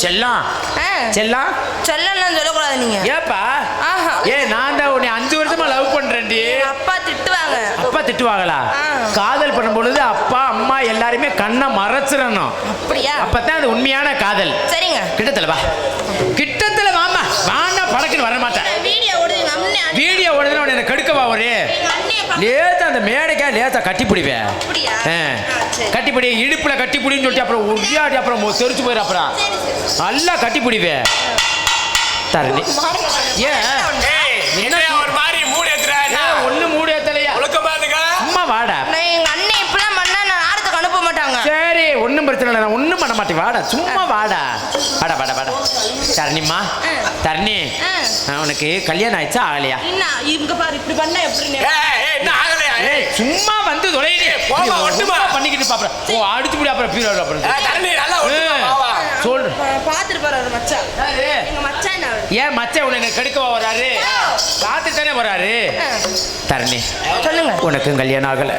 செல்லம் செல்லம் செல்லம்லாம் சொல்லக்கூடாது நீங்க. ஏப்பா நான் தான் உன்னை 5 வருஷமா லவ் பண்றேன்டி. அப்பா திட்டுவாங்க. அப்பா திட்டுவாங்களா? காதல் பண்ணும் பொழுது அப்பா அம்மா எல்லாருமே கண்ணை மறைச்சிடணும். அப்படியா? அப்பதான் அது உண்மையான காதல். சரிங்க. கிட்டத்துல வா, கிட்டத்துல வாமா. வானா படக்குன்னு வர மாட்டேன். வீடியோ ஓடுதுன்னா உன்னை கெடுக்கவா? ஒரு லேசா அந்த மேடைக்கா லேசா கட்டிப்பிடிவேன். கட்டிப்பிடி, இடுப்புல கட்டிப்பிடின்னு சொல்லிட்டு அப்புறம் உரியாடி அப்புறம் தெரிச்சு போயிரு. அப்புறம் நல்லா கட்டிப்பிடிவேன். தரணி ஏன் ஒரு மாதிரி மூடு ஏத்துறா? ஒண்ணு மூடு ஏத்தலையா? அம்மா வாடா. எங்க அண்ணன் இப்படிலாம் பண்ணா நான் ஆடத்துக்கு அனுப்ப மாட்டாங்க. சரி ஒன்றும் பிரச்சனை இல்லை, நான் ஒன்றும் பண்ண மாட்டேன். வாடா சும்மா வாடா. வாடா வாடா வாடா. தரணிம்மா, தரணி உனக்கு கல்யாணம் ஆயிடுச்சா ஆகலையா? இங்க பாரு இப்படி பண்ணா எப்படி? சும்மா வந்து பண்ணிக்கிட்டு பாப்பறேன். ஓ அடிச்சு முடி அப்புறம் பீரோல அப்புறம் சொல்லு. பாத்துட்டு போறாரு மச்சான். எங்க மச்சான் ஏன் மச்சான் உன்னை கெடுக்கவா வராரு? பார்த்து தானே வராரு. தரணி சொல்லுங்க. உனக்கு கல்யாணம் ஆகல?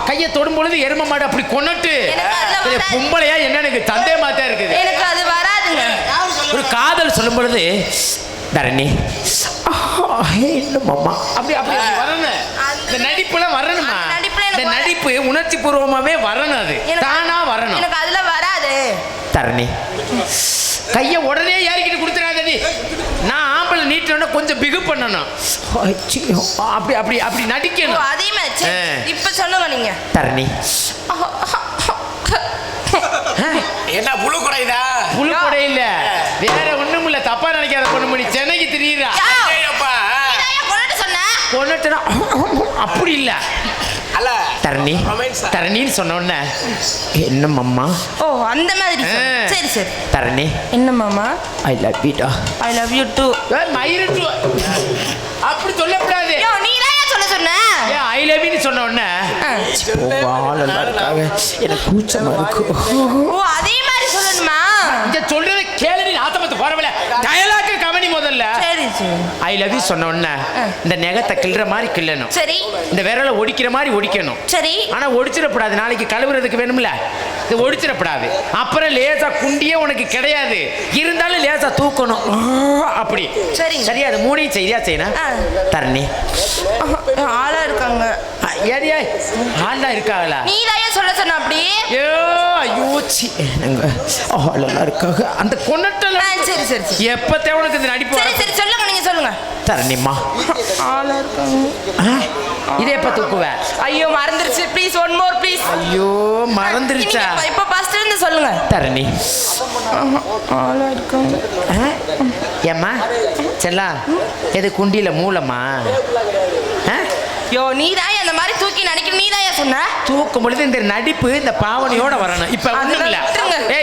கையை தொடும் பொழுது எரும மாடு அப்படி கொன்னட்டு பொம்பளையா என்ன எனக்கு சந்தேகமா தான் இருக்குது. எனக்கு அது வராதுங்க. ஒரு காதல் சொல்லும் பொழுது தரணி அப்படி அப்படி வரணும். இந்த நடிப்புலாம் வரணுமா? இந்த நடிப்பு உணர்ச்சி பூர்வமாவே வரணும். அது தானா வரணும். எனக்கு அதுல வராது. தரணி கையை உடனே ஏறிக்கிட்டு கொடுத்துறாதடி. நான் ஆம்பளை நீட்டோட கொஞ்சம் பிகு பண்ணணும். அப்படி அப்படி அப்படி நடிக்கணும். அதே மாதிரி இப்ப சொல்லுங்க நீங்க. தரணி என்ன புழு குடைதா? புழு குடை இல்ல, வேற ஒண்ணும் இல்ல. தப்பா நினைக்காத பொண்ணு மணி சென்னைக்கு திரியுறா. கொண்டுட்டா அப்படி இல்ல. தரணி தரணின்னு சொன்ன உடனே என்ன மாமா? ஓ அந்த மாதிரி. சரி சரி. தரணி என்ன மாமா? ஐ லவ் யூ டா. I love you too. மயிரு டு அப்படி சொல்லக்கூடாது. நீ தான் சொல்ல சொன்ன. ஏன் ஐ லவ் யூ சொன்ன உடனே வாளெல்லாம் இருக்காங்க, எனக்கு கூச்சமா இருக்கு. ஓ அதே மாதிரி சொல்லணுமா? இங்க சொல்றது கேளு. ஆத்தமத்து போறவல டயலாக் கவனி முதல்ல. சரி சரி. ஐ லவ் யூ சொன்ன உடனே இந்த நெகத்தை கிள்ற மாதிரி கிள்ளணும். சரி. இந்த விரலை ஒடிக்கிற மாதிரி ஒடிக்கணும். சரி. ஆனா ஒடிச்சிடக்கூடாது, நாளைக்கு கழுவுறதுக்கு வேணும்ல. இது ஒடிச்சிடக்கூடாது. அப்புறம் லேசா குண்டியே உனக்கு கிடையாது, இருந்தாலும் லேசா தூக்கணும். அப்படி சரி. சரியா? அது மூணையும் சரியா செய்யணும். தரணி ஆளா இருக்காங்க. ஏடியா ஆளா இருக்காங்களா? நீ தான் சொல்ல சொன்ன அப்படி. ஐயோ ஐயோ சி ஆளெல்லாம் இருக்காங்க அந்த கொன்னட்டல. சரி சரி. எப்பத்தே உனக்கு இந்த நடிப்பு? சரி சரி சொல்லுங்க, நீங்க சொல்லுங்க. தரணிம்மா ஆளா இருக்காங்க. இதே எப்ப தூக்குவ? ஐயோ மறந்துருச்சு. Please one more please. ஐயோ மறந்துருச்சா? இப்ப ஃபர்ஸ்ட்ல இருந்து சொல்லுங்க. தரணி ஆளா இருக்காங்க. ஏம்மா செல்லா எது குண்டியில மூலமா? யோ நீ தான் அந்த மாதிரி தூக்கி நடிக்கிற. நீ தான் சொன்ன தூக்கும் பொழுது இந்த நடிப்பு இந்த பாவனையோட வரணும். இப்ப ஒண்ணும் இல்ல.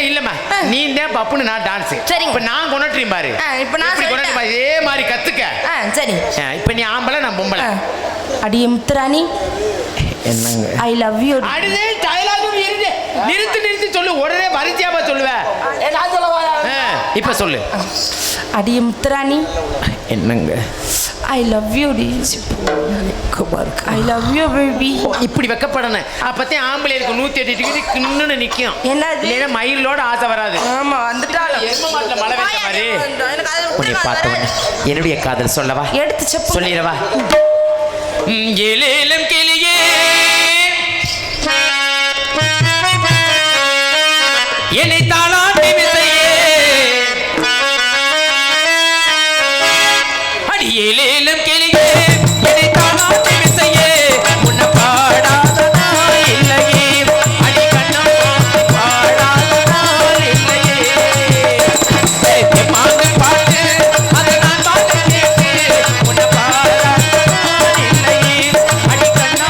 இல்லம்மா நீ தான் பப்புன்னு நான் டான்ஸ். சரி. இப்ப நான் கொண்டுறேன் பாரு. இப்ப நான் கொண்டு இதே மாதிரி கத்துக்க. சரி. இப்ப நீ ஆம்பளை நான் பொம்பளை. அடியே முத்துராணி என்னங்க? I love you. அடிதே டயலாக் நிறுத்து நிறுத்தி சொல்லு. உடனே வரிசையாவா சொல்லுவேன். இப்ப சொல்லு. அடியே முத்துராணி என்னங்க? ஐ லவ் யூ டி. I love you baby. இப்படி வெக்கப்படணும். அப்பத்தே ஆம்பளைக்கு 108 டிகிரி கிண்ணுன்னு நிக்கும். என்னது? இல்லைன்னா மயிலோட ஆசை வராது. ஆமா வந்துட்டால எரும மாட்டுல மழை வெச்ச மாதிரி. உன்னை பார்த்தவனே என்னுடைய காதல் சொல்லவா? எடுத்து செப்பு சொல்லிடவா? ஏலேலம் கிளியே என்னை தாளாட்டி விதையே அடி ஏலேலம் கிளியே என்னை தாளாட்டி விதையே உன்னை பாடாத நாள் இல்லையே அடி கண்ணா பாடாத நாள் இல்லையே மாங்க பாட்டு அதை நான் பார்த்து கேட்டு உன்னை பாடாத நாள் இல்லையே அடி கண்ணா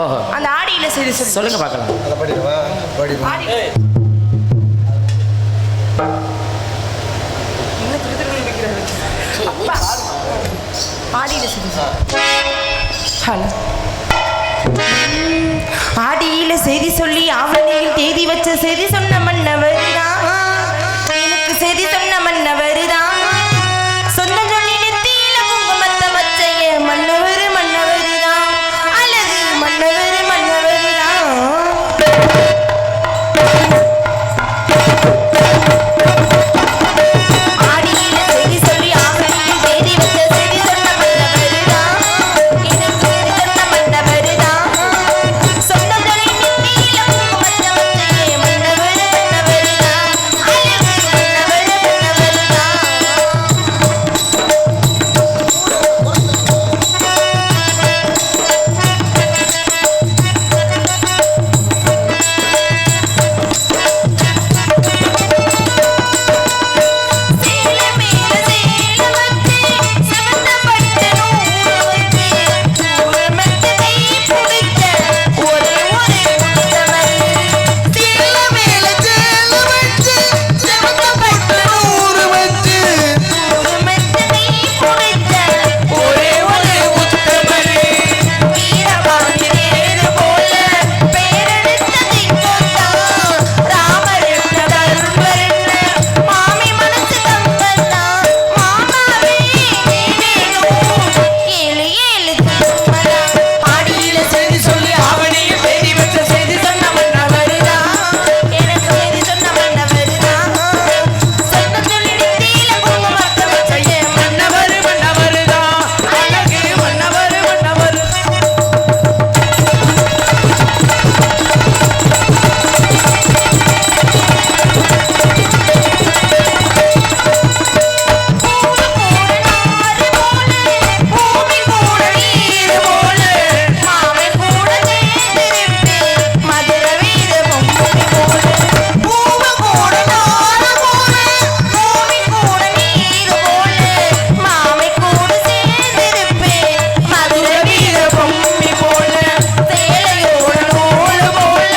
ஓஹோ. அந்த ஆடியில செய்தி சொல்லு. சொல்லுங்க பார்க்கலாம். ஆடி. என்ன திரு திருன்னு நிக்கிறாரு? அப்பா. ஆடியில செய்தி சொல்லு. ஹலோ. ஆடியில செய்தி சொல்லி ஆவணியில் தேதி வச்ச செய்தி சொன்ன மன்னவர் எனக்கு செய்தி சொன்ன மன்னவர் தான் சொந்த சொல்லி நெத்தியில குங்குமத்தை வச்ச மன்னவர் மன்னவர் தான் அல்லது மன்னவர் மன்னவர் தான். ஆடியில செய்தி சொல்லி ஆவணியில் தேதி வச்ச செய்தி சொன்ன மன்னவர் தான் எனக்கு செய்தி சொன்ன மன்னவர் தான் சொந்த சொல்லி நெத்தியில குங்குமத்தை வச்ச மன்னவர் மன்னவர் தான் அல்லது மன்னவர் மன்னவர் தான். சேல மேல சேல வச்சு சிவந்த பட்டு நூறு வச்சு நூறு மெத்த கை பிடிச்ச ஒரே ஒரு முத்தவர். சேல மேல சேல வச்சு சிவந்த பட்டு நூறு வச்சு நூறு மெத்த கை பிடிச்ச ஒரே ஒரு முத்தவர். வீரபாண்டி வேறு போல பேரெடுத்த திங்கத்தான் ராமர் என்ன தர்மர் என்ன மாமி மனசு தங்கத்தான் மாமாவே நீவேணும் ஏழு ஏழு திருமலா. ஆடியில செய்தி சொல்லி ஆவணியில் தேதி வச்ச செய்தி சொன்ன மன்னவர் தான் எனக்கு செய்தி சொன்ன மன்னவர் தான் சொந்த சொல்லி நெத்தியில குங்குமத்தை வச்ச மன்னவர் மன்னவர் தான் அழகு மன்னவர் மன்னவர். பூமி கூட நீர் போல மாமை கூட சேர்ந்திருப்பே மதுர வீர பொம்மை போல. பூமி கூட நார போல பூமி கூட நீர் போல மாமை கூட சேர்ந்திருப்பே மதுர வீர பொம்மை போல. சேலையோட நூல் போல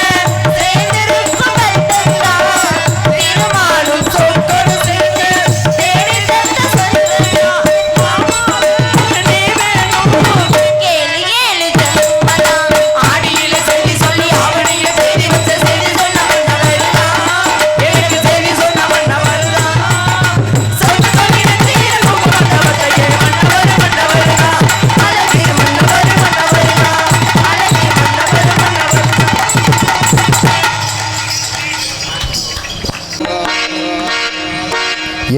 சேர்ந்திருக்கும் பந்தந்தான் திருமாலும் சொற்கொடு சேர்த்து தேடி தந்த சொந்தந்தான் மாமாவே நீ வேணும் ஏழு ஏழு ஜன்மலா. ஆடியில செய்தி சொல்லி ஆவணியில செய்தி வச்ச செய்தி சொன்ன மன்னவர் தான் எனக்கு செய்தி சொன்ன மன்னவர் தான் சொந்த சொல்லி நெத்தியில குங்குமத்தை வச்ச மன்னவர் மன்னவர் தான் அழகு மன்னவர் மன்னவர் தான் அழகு மன்னவர் மன்னவர்.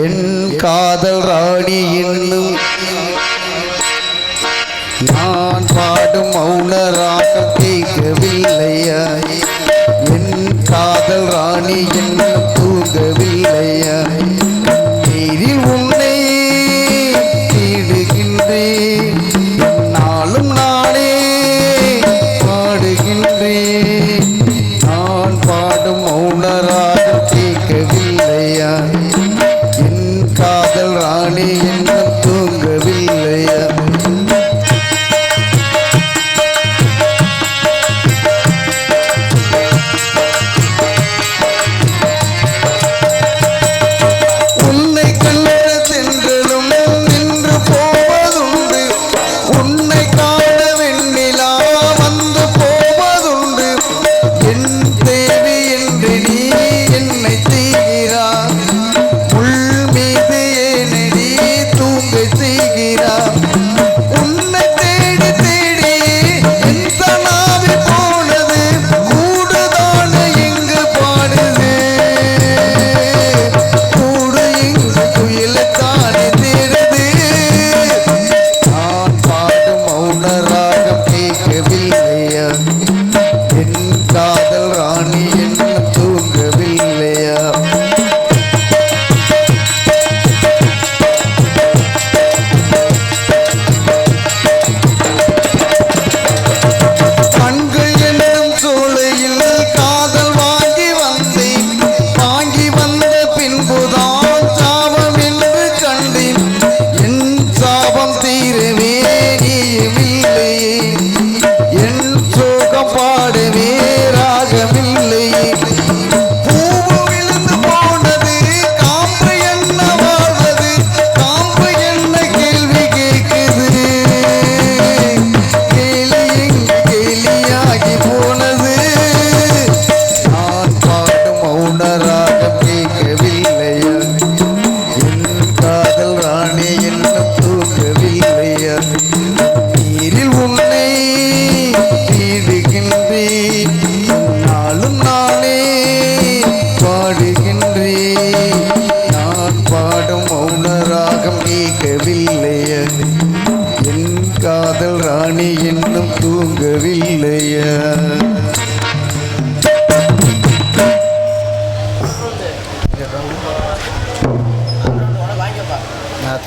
என் காதல் ராணி என்னும் நான் பாடும் மௌன ராகம் கேட்கவில்லையா? என் காதல் ராணி என்னும் தூங்கவில்லையா? நீரில் உன்னை தேடுகின்றேன் நாளும் நானே பாடுகின்றேன் நான் பாடும் மௌன ராகம் கேட்கவில்லையா? என் காதல் ராணி என்னும் தூங்கவில்லையா?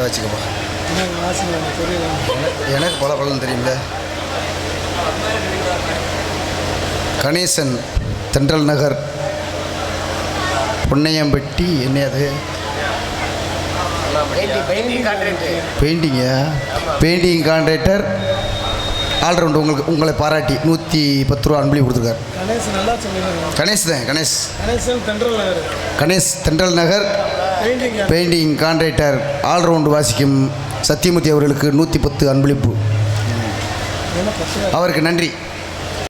வச்சுக்கப்பா. எனக்கு பல பலன் தெரியும்ல. கணேசன், தென்றல் நகர், பொன்னையம்பட்டி. என்ன அது? பெயிண்டிங்க. Painting contractor all round. உங்களை பாராட்டி 110 ரூபா அன்பளி கொடுத்துருக்காரு. கணேஷ் தான். கணேஷ் தென்றல் நகர் பெயிண்டிங் கான்ட்ராக்டர் ஆல்ரவுண்டு வாசிக்கும் சத்தியமூர்த்தி அவர்களுக்கு 110 அன்பளிப்பு. அவருக்கு நன்றி.